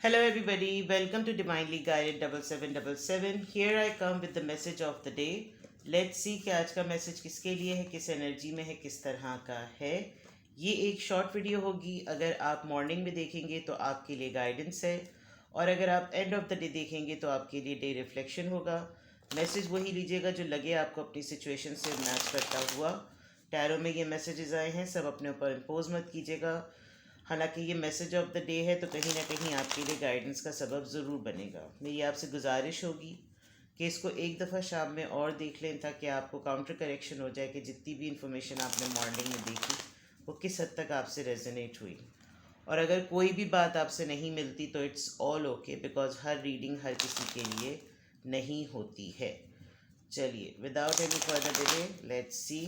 Hello, everybody. Welcome to Divinely Guided 7777. Here I come with the message of the day. Let's see कि आज का message किसके लिए है, किस एनर्जी में है, किस तरह का है. ये एक शॉर्ट वीडियो होगी. अगर आप मॉर्निंग में देखेंगे तो आपके लिए गाइडेंस है, और अगर आप एंड ऑफ द डे देखेंगे तो आपके लिए डे रिफ्लेक्शन होगा. मैसेज वही लीजिएगा जो लगे आपको अपनी सिचुएशन से मैच करता हुआ. टैरो में ये मैसेजेस आए हैं, सब अपने ऊपर इम्पोज मत कीजिएगा. हालांकि ये मैसेज ऑफ द डे है तो कहीं ना कहीं आपके लिए गाइडेंस का सबब ज़रूर बनेगा. मेरी आपसे गुजारिश होगी कि इसको एक दफ़ा शाम में और देख लें ताकि आपको काउंटर करेक्शन हो जाए कि जितनी भी इंफॉर्मेशन आपने मॉर्निंग में देखी वो किस हद तक आपसे रेजोनेट हुई. और अगर कोई भी बात आपसे नहीं मिलती तो इट्स ऑल ओके, बिकॉज हर रीडिंग हर किसी के लिए नहीं होती है. चलिए, without any further delay let's see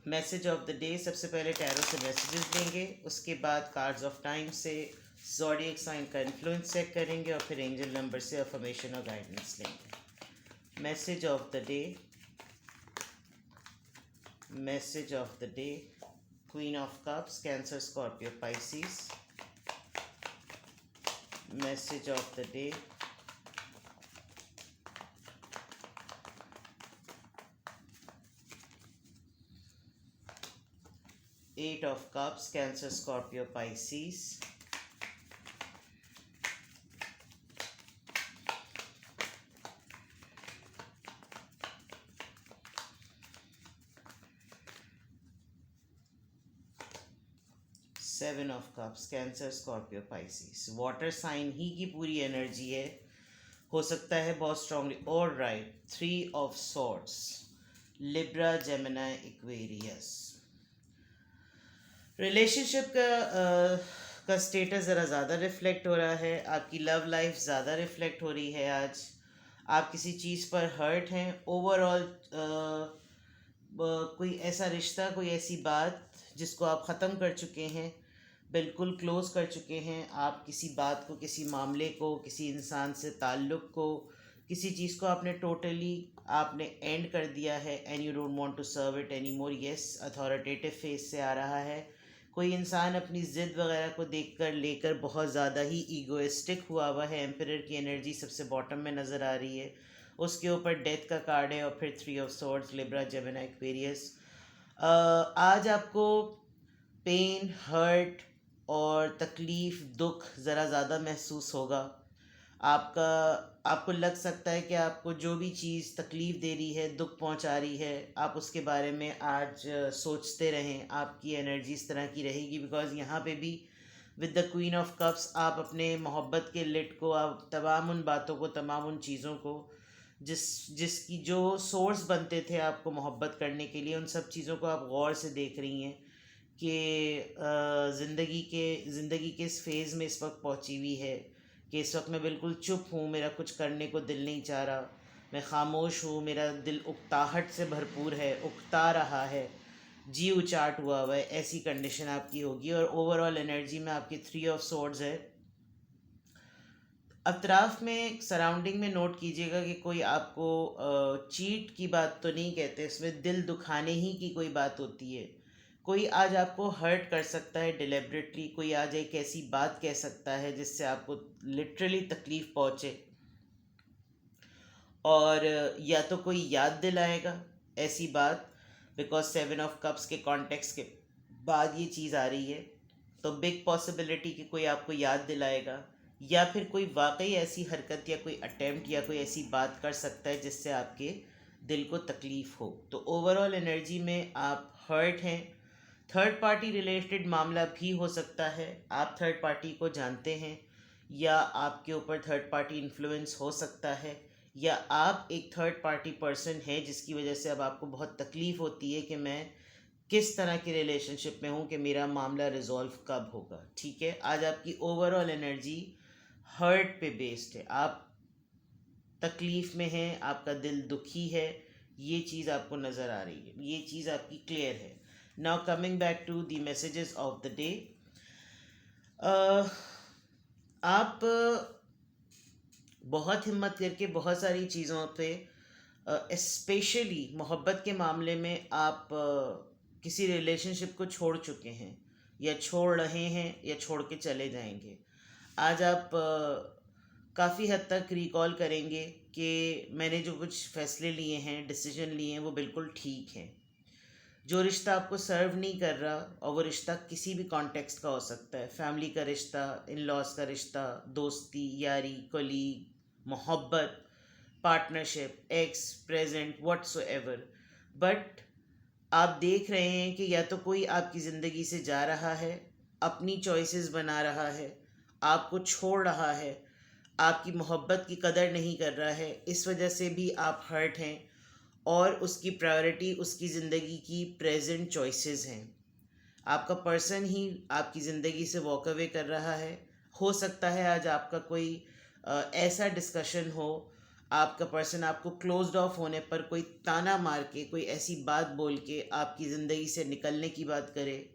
message of the day. सबसे पहले टैरो से मैसेजेस लेंगे, उसके बाद कार्ड्स ऑफ टाइम से ज़ोडिएक साइन का इन्फ्लुएंस चेक करेंगे, और फिर एंजल नंबर से अफर्मेशन और गाइडेंस लेंगे. Message of the day. Message of the day. Queen of cups, Cancer, Scorpio, Pisces. Message of the day. Eight of Cups, Cancer, Scorpio, Pisces. Seven of Cups, Cancer, Scorpio, Pisces. Water sign ही की पूरी energy है, हो सकता है बहुत strongly. और right, three of swords, Libra, Gemini, Aquarius. Relationship का स्टेटस ज़रा ज़्यादा रिफ्लेक्ट हो रहा है. आपकी लव लाइफ ज़्यादा रिफ्लेक्ट हो रही है आज. आप किसी चीज़ पर हर्ट हैं. ओवरऑल कोई ऐसा रिश्ता, कोई ऐसी बात जिसको आप ख़त्म कर चुके हैं, बिल्कुल क्लोज़ कर चुके हैं. आप किसी बात को, किसी मामले को, किसी इंसान से ताल्लुक़ को, किसी चीज़ को आपने टोटली आपने एंड कर दिया है. And you don't want to serve it any more. Yes, authoritative face से आ रहा है. कोई इंसान अपनी ज़िद वगैरह को देखकर लेकर बहुत ज़्यादा ही ईगोइस्टिक हुआ है. एम्परर की एनर्जी सबसे बॉटम में नज़र आ रही है. उसके ऊपर डेथ का कार्ड है, और फिर three of swords, Libra, Gemini, Aquarius. आज आपको पेन, हर्ट और तकलीफ़, दुख ज़रा ज़्यादा महसूस होगा. आपको लग सकता है कि आपको जो भी चीज़ तकलीफ़ दे रही है, दुख पहुंचा रही है, आप उसके बारे में आज सोचते रहें. आपकी एनर्जी इस तरह की रहेगी, बिकॉज़ यहाँ पे भी with the queen of cups आप अपने मोहब्बत के लिट को, आप तमाम उन बातों को, तमाम उन चीज़ों को जिसकी जो सोर्स बनते थे आपको मोहब्बत करने के लिए, उन सब चीज़ों को आप गौर से देख रही हैं कि ज़िंदगी के इस फेज़ में इस वक्त पहुंची हुई है कि इस वक्त मैं बिल्कुल चुप हूँ. मेरा कुछ करने को दिल नहीं चाह रहा. मैं खामोश हूँ. मेरा दिल उकताहट से भरपूर है, उकता रहा है, जी उचाट हुआ है. ऐसी कंडीशन आपकी होगी. और ओवरऑल एनर्जी में आपकी थ्री ऑफ सोर्ड्स है. अतराफ़ में, सराउंडिंग में नोट कीजिएगा कि कोई आपको चीट की बात तो नहीं कहते, इसमें दिल दुखाने ही की कोई बात होती है. कोई आज आपको हर्ट कर सकता है डिलिबरेटली. कोई आज एक ऐसी बात कह सकता है जिससे आपको लिटरली तकलीफ़ पहुँचे, और या तो कोई याद दिलाएगा ऐसी बात, बिकॉज सेवन ऑफ कप्स के कॉन्टेक्स्ट के बाद ये चीज़ आ रही है. तो बिग पॉसिबिलिटी कि कोई आपको याद दिलाएगा, या फिर कोई वाकई ऐसी हरकत या कोई अटेम्प्ट या कोई ऐसी बात कर सकता है जिससे आपके दिल को तकलीफ़ हो. तो ओवरऑल एनर्जी में आप हर्ट हैं. थर्ड पार्टी रिलेटेड मामला भी हो सकता है. आप थर्ड पार्टी को जानते हैं, या आपके ऊपर थर्ड पार्टी इन्फ्लुएंस हो सकता है, या आप एक थर्ड पार्टी पर्सन है जिसकी वजह से अब आपको बहुत तकलीफ़ होती है कि मैं किस तरह की रिलेशनशिप में हूँ, कि मेरा मामला रिजॉल्व कब होगा. ठीक है, आज आपकी ओवरऑल एनर्जी हर्ट पे बेस्ड है. आप तकलीफ़ में हैं, आपका दिल दुखी है. ये चीज़ आपको नज़र आ रही है, ये चीज़ आपकी क्लियर है. Now coming back to the messages of the day. आप बहुत हिम्मत करके बहुत सारी चीज़ों पे, स्पेशली मोहब्बत के मामले में आप किसी रिलेशनशिप को छोड़ चुके हैं. या छोड़ रहे हैं या छोड़ के चले जाएंगे। आज आप काफ़ी हद तक रिकॉल करेंगे कि मैंने जो कुछ फैसले लिए हैं, डिसीजन लिए हैं, वो बिल्कुल ठीक हैं। जो रिश्ता आपको सर्व नहीं कर रहा, और वो रिश्ता किसी भी कॉन्टेक्स्ट का हो सकता है, फैमिली का रिश्ता, इन लॉज का रिश्ता, दोस्ती, यारी, कोलीग, मोहब्बत, partnership, x, present, whatsoever, but आप देख रहे हैं कि या तो कोई आपकी ज़िंदगी से जा रहा है, अपनी चॉइसेस बना रहा है, आपको छोड़ रहा है, आपकी मोहब्बत की कदर नहीं कर रहा है, इस वजह से भी आप हर्ट हैं, और उसकी प्रायोरिटी उसकी ज़िंदगी की प्रेजेंट चॉइसेस हैं। आपका पर्सन ही आपकी ज़िंदगी से वॉक अवे कर रहा है। हो सकता है आज आपका कोई ऐसा डिस्कशन हो, आपका पर्सन आपको क्लोज्ड ऑफ होने पर कोई ताना मार के, कोई ऐसी बात बोल के आपकी ज़िंदगी से निकलने की बात करे।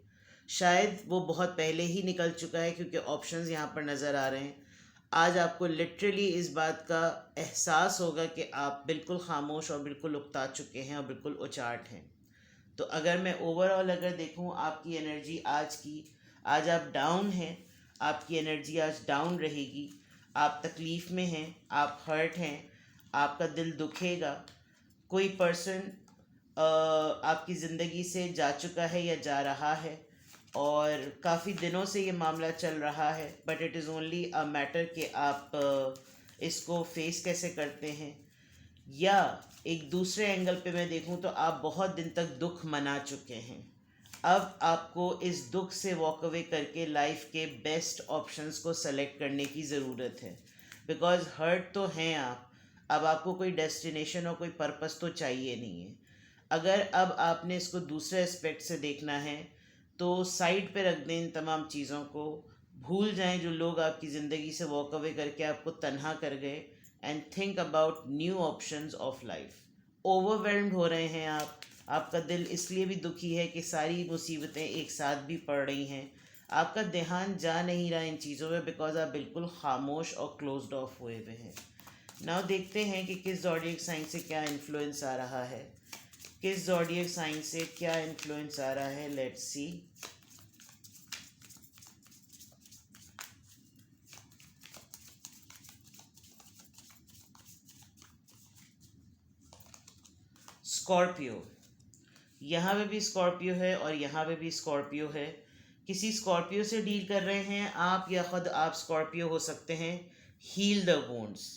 शायद वो बहुत पहले ही निकल चुका है, क्योंकि ऑप्शंस यहाँ पर नज़र आ रहे हैं। आज आपको लिटरली इस बात का एहसास होगा कि आप बिल्कुल खामोश और बिल्कुल उकता चुके हैं और बिल्कुल उचाट हैं। तो अगर मैं ओवरऑल अगर देखूं आपकी एनर्जी आज की, आज आप डाउन हैं, आपकी एनर्जी आज डाउन रहेगी, आप तकलीफ़ में हैं, आप हर्ट हैं, आपका दिल दुखेगा। कोई पर्सन आपकी ज़िंदगी से जा चुका है या जा रहा है, और काफ़ी दिनों से ये मामला चल रहा है, but it is only a matter कि आप इसको फेस कैसे करते हैं। या एक दूसरे एंगल पे मैं देखूं तो आप बहुत दिन तक दुख मना चुके हैं। अब आपको इस दुख से वॉक अवे करके लाइफ के बेस्ट ऑप्शंस को सेलेक्ट करने की ज़रूरत है, बिकॉज हर्ट तो हैं आप। अब आपको कोई डेस्टिनेशन और कोई पर्पस तो चाहिए नहीं है। अगर अब आपने इसको दूसरे एस्पेक्ट से देखना है, तो साइड पे रख दें इन तमाम चीज़ों को, भूल जाएं जो लोग आपकी ज़िंदगी से वॉक अवे करके आपको तन्हा कर गए, and think about new options of life. Overwhelmed हो रहे हैं आप, आपका दिल इसलिए भी दुखी है कि सारी मुसीबतें एक साथ भी पड़ रही हैं, आपका ध्यान जा नहीं रहा इन चीज़ों में, बिकॉज आप बिल्कुल खामोश और क्लोज्ड ऑफ हुए हुए हैं। नाउ देखते हैं कि किस ज़ोडिएक साइन से क्या इन्फ्लुएंस आ रहा है, किस ज़ोडिएक साइन से क्या इन्फ्लुएंस आ रहा है। Let's see. स्कॉर्पियो, यहाँ पे भी स्कॉर्पियो है और यहाँ पे भी स्कॉर्पियो है। किसी स्कॉर्पियो से डील कर रहे हैं आप, या खुद आप स्कॉर्पियो हो सकते हैं। Heal the wounds.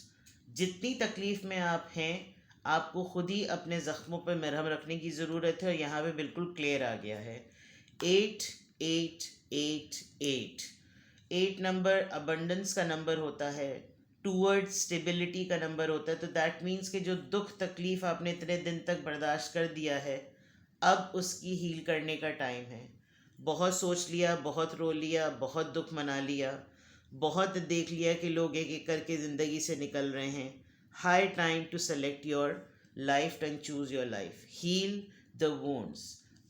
जितनी तकलीफ़ में आप हैं, आपको खुद ही अपने ज़ख्मों पर मरहम रखने की ज़रूरत है, और यहाँ पे बिल्कुल क्लियर आ गया है। 8 8 8 8। 8 नंबर अबंडेंस का नंबर होता है, टूवर्ड स्टेबिलिटी का नंबर होता है। तो दैट मीन्स कि जो दुख तकलीफ़ आपने इतने दिन तक बर्दाश्त कर दिया है, अब उसकी हील करने का टाइम है। बहुत सोच लिया, बहुत रो लिया, बहुत दुख मना लिया, बहुत देख लिया कि लोग एक एक करके ज़िंदगी से निकल रहे हैं। High time to select your life and choose your life. Heal the wounds.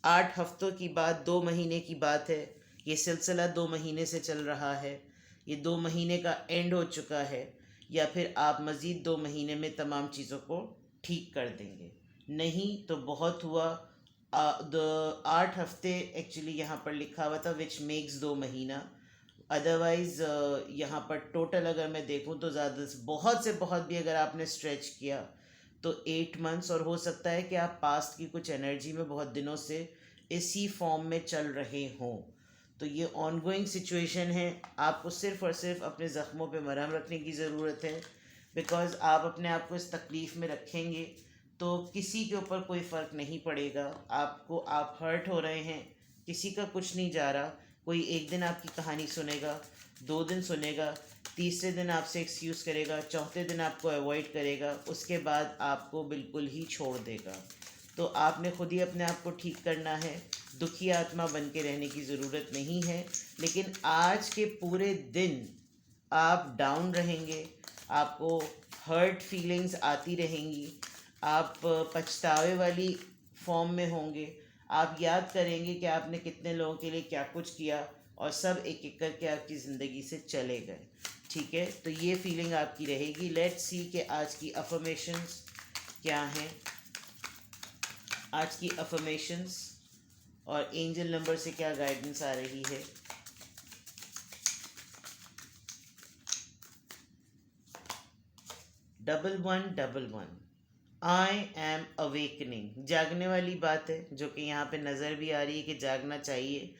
8 हफ्तों की बात, 2 महीने की बात है। ये सिलसिला 2 महीने से चल रहा है। ये 2 महीने का एंड हो चुका है, या फिर आप मज़ीद 2 महीने में तमाम चीज़ों को ठीक कर देंगे। नहीं तो बहुत हुआ। द 8 हफ्ते एक्चुअली यहाँ पर लिखा हुआ था, विच मेक्स 2 महीना। अदरवाइज़ यहाँ पर टोटल अगर मैं देखूँ तो ज़्यादा से बहुत भी अगर आपने स्ट्रेच किया तो 8 मंथ्स, और हो सकता है कि आप पास्ट की कुछ एनर्जी में बहुत दिनों से इसी फॉर्म में चल रहे हों। तो ये ऑनगोइंग सिचुएशन है। आपको सिर्फ़ और सिर्फ अपने ज़ख्मों पे मरहम रखने की ज़रूरत है, बिकॉज़ आप अपने आप को इस तकलीफ़ में रखेंगे तो किसी के ऊपर कोई फ़र्क नहीं पड़ेगा। आपको, आप हर्ट हो रहे हैं, किसी का कुछ नहीं जा रहा। कोई एक दिन आपकी कहानी सुनेगा, 2 दिन सुनेगा, तीसरे दिन आपसे एक्सक्यूज़ करेगा, चौथे दिन आपको अवॉइड करेगा, उसके बाद आपको बिल्कुल ही छोड़ देगा। तो आपने खुद ही अपने आप को ठीक करना है। दुखी आत्मा बन के रहने की ज़रूरत नहीं है। लेकिन आज के पूरे दिन आप डाउन रहेंगे, आपको हर्ट फीलिंग्स आती रहेंगी, आप पछतावे वाली फॉर्म में होंगे। आप याद करेंगे कि आपने कितने लोगों के लिए क्या कुछ किया, और सब एक एक करके आपकी ज़िंदगी से चले गए। ठीक है, तो ये फीलिंग आपकी रहेगी। लेट्स सी कि आज की अफर्मेशंस क्या हैं। आज की अफर्मेशंस, और एंजल नंबर से क्या गाइडेंस आ रही है। Double one, I am awakening, जागने वाली बात है, जो कि यहाँ पे नज़र भी आ रही है कि जागना चाहिए।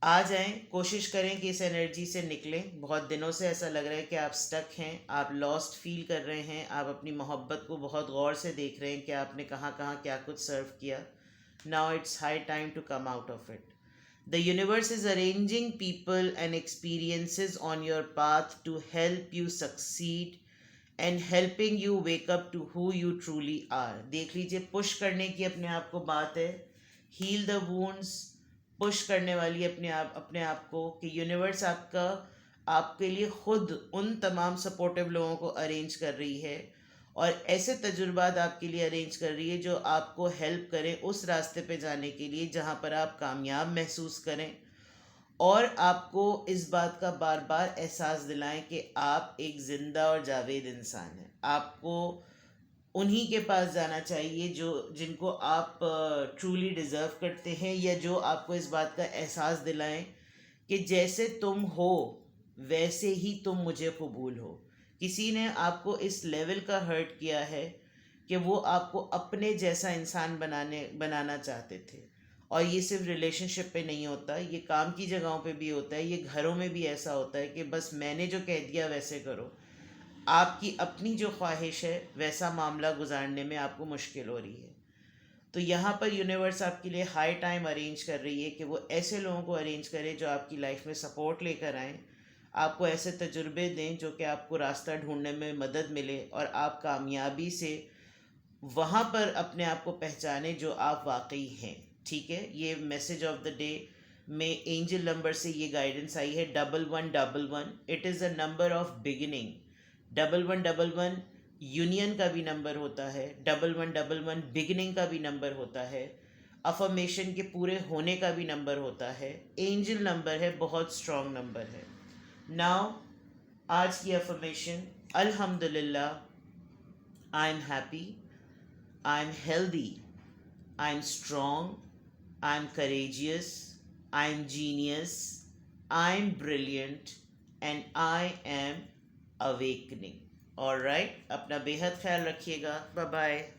आ जाएं, कोशिश करें कि इस एनर्जी से निकलें। बहुत दिनों से ऐसा लग रहा है कि आप स्टक हैं, आप लॉस्ट फील कर रहे हैं, आप अपनी मोहब्बत को बहुत गौर से देख रहे हैं कि आपने कहाँ कहाँ क्या कुछ सर्व किया। Now it's high time to come out of it. The universe is arranging people and experiences on your path to help you succeed and helping you wake up to who you truly are. देख लीजिए, push करने की अपने आप को बात है। Heal the wounds, push करने वाली अपने आप को कि यूनिवर्स आपका आपके लिए खुद उन तमाम सपोर्टिव लोगों को अरेंज कर रही है और ऐसे तजुर्बात आपके लिए अरेंज कर रही है जो आपको हेल्प करें उस रास्ते पे जाने के लिए जहाँ पर आप कामयाब महसूस करें, और आपको इस बात का बार बार एहसास दिलाएं कि आप एक ज़िंदा और जावेद इंसान हैं। आपको उन्हीं के पास जाना चाहिए जो जिनको आप ट्रूली डिज़र्व करते हैं, या जो आपको इस बात का एहसास दिलाएं कि जैसे तुम हो वैसे ही तुम मुझे कबूल हो। किसी ने आपको इस लेवल का हर्ट किया है कि वो आपको अपने जैसा इंसान बनाना चाहते थे, और ये सिर्फ रिलेशनशिप पे नहीं होता, ये काम की जगहों पे भी होता है, ये घरों में भी ऐसा होता है कि बस मैंने जो कह दिया वैसे करो। आपकी अपनी जो ख्वाहिश है वैसा मामला गुजारने में आपको मुश्किल हो रही है। तो यहाँ पर यूनिवर्स आपके लिए हाई टाइम अरेंज कर रही है कि वो ऐसे लोगों को अरेंज करे जो आपकी लाइफ में सपोर्ट लेकर आएँ, आपको ऐसे तजुर्बे दें जो कि आपको रास्ता ढूंढने में मदद मिले और आप कामयाबी से वहाँ पर अपने आप को पहचाने जो आप वाकई हैं। ठीक है, ये मैसेज ऑफ द डे में एंजल नंबर से ये गाइडेंस आई है, 1111। It is a number of beginning. 1111 union का भी नंबर होता है, 1111 बिगिनिंग का भी नंबर होता है, अफर्मेशन के पूरे होने का भी नंबर होता है, एंजल नंबर है, बहुत स्ट्रॉन्ग नंबर है। नाउ आज की अफर्मेशन, अल्हम्दुलिल्लाह, I am happy, I am healthy, I am strong, I am courageous, I am genius, I am brilliant and I am awakening. Alright, अपना बेहद ख्याल रखिएगा। Bye bye.